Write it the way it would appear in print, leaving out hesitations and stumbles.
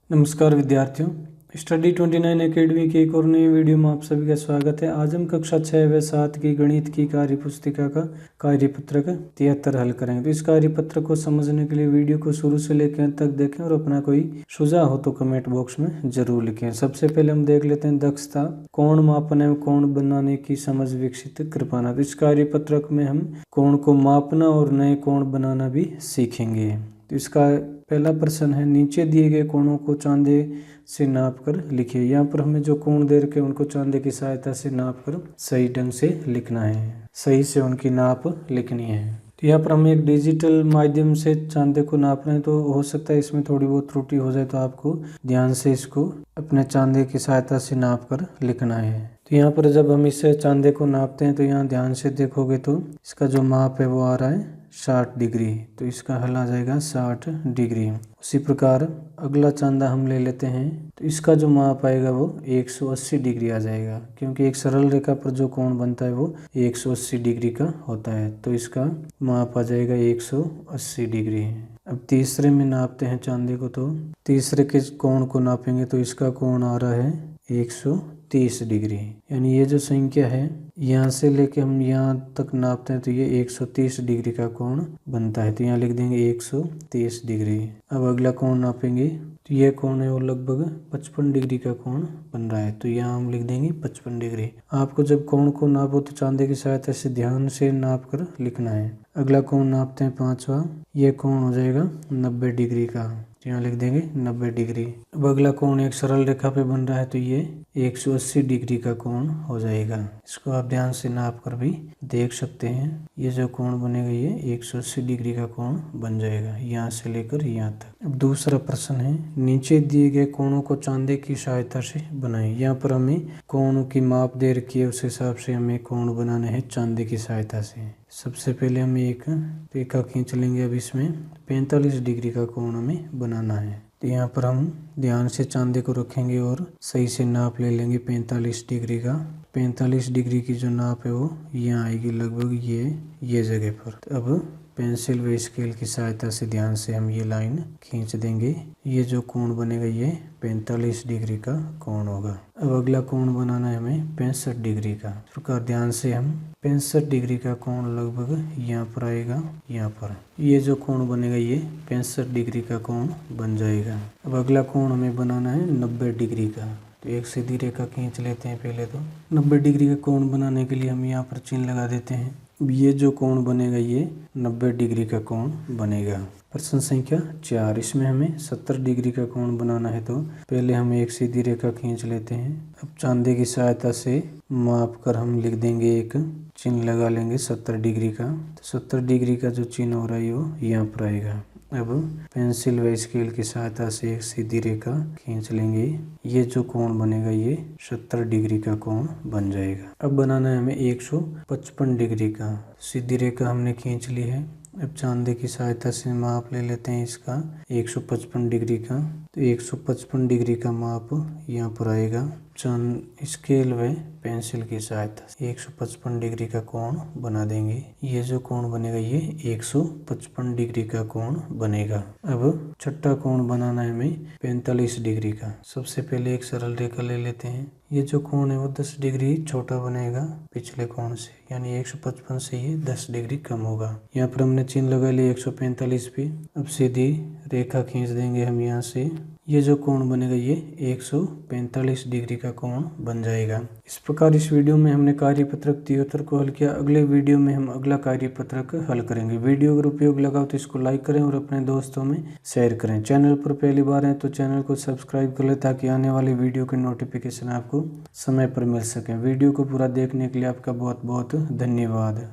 नमस्कार विद्यार्थियों, study 29 academy की एक और नई वीडियो में आप सभी का स्वागत है। आज हम कक्षा 6 व 7 की गणित की कार्य पुस्तिका का कार्यपत्रक 73 हल करेंगे। तो इस कार्यपत्रक को समझने के लिए वीडियो को शुरू से लेकर अंत तक देखें और अपना कोई सुझाव हो तो कमेंट बॉक्स में जरूर लिखें। सबसे पहले हम देख लेते हैं दक्षता, कोण मापन एवं कोण बनाने की समझ विकसित कर पाना। तो इस कार्यपत्रक में हम कोण को मापना और नए कोण बनाना भी सीखेंगे। तो इसका पहला प्रश्न है, नीचे दिए गए कोणों को चांदे से नाप कर लिखिए। यहाँ पर हमें जो कोण दे रखे उनको चांदे की सहायता से नाप कर सही ढंग से लिखना है, सही से उनकी नाप लिखनी है। तो यहाँ पर हमें एक डिजिटल माध्यम से चांदे को नापना है, तो हो सकता है इसमें थोड़ी बहुत त्रुटि हो जाए, तो आपको ध्यान से इसको अपने चांदे की सहायता से नाप कर लिखना है। तो यहाँ पर जब हम इसे चांदे को नापते हैं तो यहाँ ध्यान से देखोगे तो इसका जो माप है वो आ रहा है 60 डिग्री, तो इसका हल आ जाएगा 60 डिग्री। उसी प्रकार अगला चांदा हम ले लेते हैं, तो इसका जो माप आएगा वो 180 डिग्री आ जाएगा, क्योंकि एक सरल रेखा पर जो कोण बनता है वो 180 डिग्री का होता है। तो इसका माप आ जाएगा 180 डिग्री। अब तीसरे में नापते हैं चांदी को, तो तीसरे के कोण को नापेंगे तो इसका कोण आ रहा है 130 डिग्री। यानी ये जो संख्या है यहाँ से लेके हम यहाँ तक नापते हैं तो ये 130 डिग्री का कोण बनता है। तो यहाँ लिख देंगे 130 डिग्री। अब अगला कोण नापेंगे तो ये कोण है वो लगभग 55 डिग्री का कोण बन रहा है, तो यहाँ हम लिख देंगे 55 डिग्री। आपको जब कोण को नापो तो चांदे की सहायता से ध्यान से नाप कर लिखना है। अगला कोण नापते हैं पांचवा, ये कोण हो जाएगा 90 डिग्री का, तो यहाँ लिख देंगे 90 डिग्री। अब अगला कोण एक सरल रेखा पे बन रहा है तो ये 180 डिग्री का कोण हो जाएगा। इसको आप ध्यान से नाप कर भी देख सकते हैं। ये जो कोण बनेगा ये 180 डिग्री का कोण बन जाएगा, यहाँ से लेकर यहाँ तक। अब दूसरा प्रश्न है, नीचे दिए गए कोणों को चांदे की सहायता से बनाएं। यहाँ पर हमें कोणों की माप दे रखी है, उस हिसाब से हमें कोण बनाना है चांदे की सहायता से। सबसे पहले हम एक रेखा खींच लेंगे। अब इसमें 45 डिग्री का कोण हमें बनाना है, तो यहाँ पर हम ध्यान से चांदे को रखेंगे और सही से नाप ले लेंगे 45 डिग्री का। 45 डिग्री की जो नाप है वो यहाँ आएगी लगभग ये जगह पर। तो अब पेंसिल व स्केल की सहायता से ध्यान से हम ये लाइन खींच देंगे। ये जो कोण बनेगा ये 45 डिग्री का कोण होगा। अब अगला कोण बनाना है हमें 65 डिग्री का। इस प्रकार ध्यान से हम 65 डिग्री का कोण लगभग यहाँ पर आएगा, यहाँ पर ये जो कोण बनेगा ये 65 डिग्री का कोण बन जाएगा। अब अगला कोण हमें बनाना है 90 डिग्री का, तो एक सीधी रेखा खींच लेते हैं पहले। तो 90 डिग्री का कोण बनाने के लिए हम यहाँ पर चिन्ह लगा देते हैं। ये जो कोण बनेगा ये 90 डिग्री का कोण बनेगा। प्रश्न संख्या 4, इसमें हमें 70 डिग्री का कोण बनाना है, तो पहले हम एक सीधी रेखा खींच लेते हैं। अब चांदे की सहायता से माप कर हम लिख देंगे, एक चिन्ह लगा लेंगे 70 डिग्री का। तो 70 डिग्री का जो चिन्ह हो रहा है वो यहाँ पर आएगा। अब पेंसिल व स्केल की सहायता से एक सीधी रेखा खींच लेंगे। ये जो कोण बनेगा ये 70 डिग्री का कोण बन जाएगा। अब बनाना है हमें 155 डिग्री का। सीधी रेखा हमने खींच ली है। अब चांदे की सहायता से माप ले लेते हैं इसका 155 डिग्री का। तो 155 डिग्री का माप यहाँ पर आएगा। चांद स्केल व पेंसिल की सहायता से 155 डिग्री का कोण बना देंगे। ये जो कोण बनेगा ये 155 डिग्री का कोण बनेगा। अब छठा कोण बनाना है हमें 45 डिग्री का। सबसे पहले एक सरल रेखा ले लेते हैं। ये जो कोण है वो 10 डिग्री छोटा बनेगा पिछले कोण से, यानी 155 से ये 10 डिग्री कम होगा। यहाँ पर हमने चिन्ह लगा लिया 145 पे। अब सीधी रेखा खींच देंगे हम यहाँ से। ये जो कोण बनेगा ये 145 डिग्री का कोण बन जाएगा। इस प्रकार इस वीडियो में हमने कार्यपत्रक 73 को हल किया। अगले वीडियो में हम अगला कार्यपत्रक हल करेंगे। वीडियो अगर उपयोग लगा तो इसको लाइक करें और अपने दोस्तों में शेयर करें। चैनल पर पहली बार हैं तो चैनल को सब्सक्राइब कर लें, ताकि आने वाली वीडियो के नोटिफिकेशन आपको समय पर मिल सकें। वीडियो को पूरा देखने के लिए आपका बहुत बहुत धन्यवाद।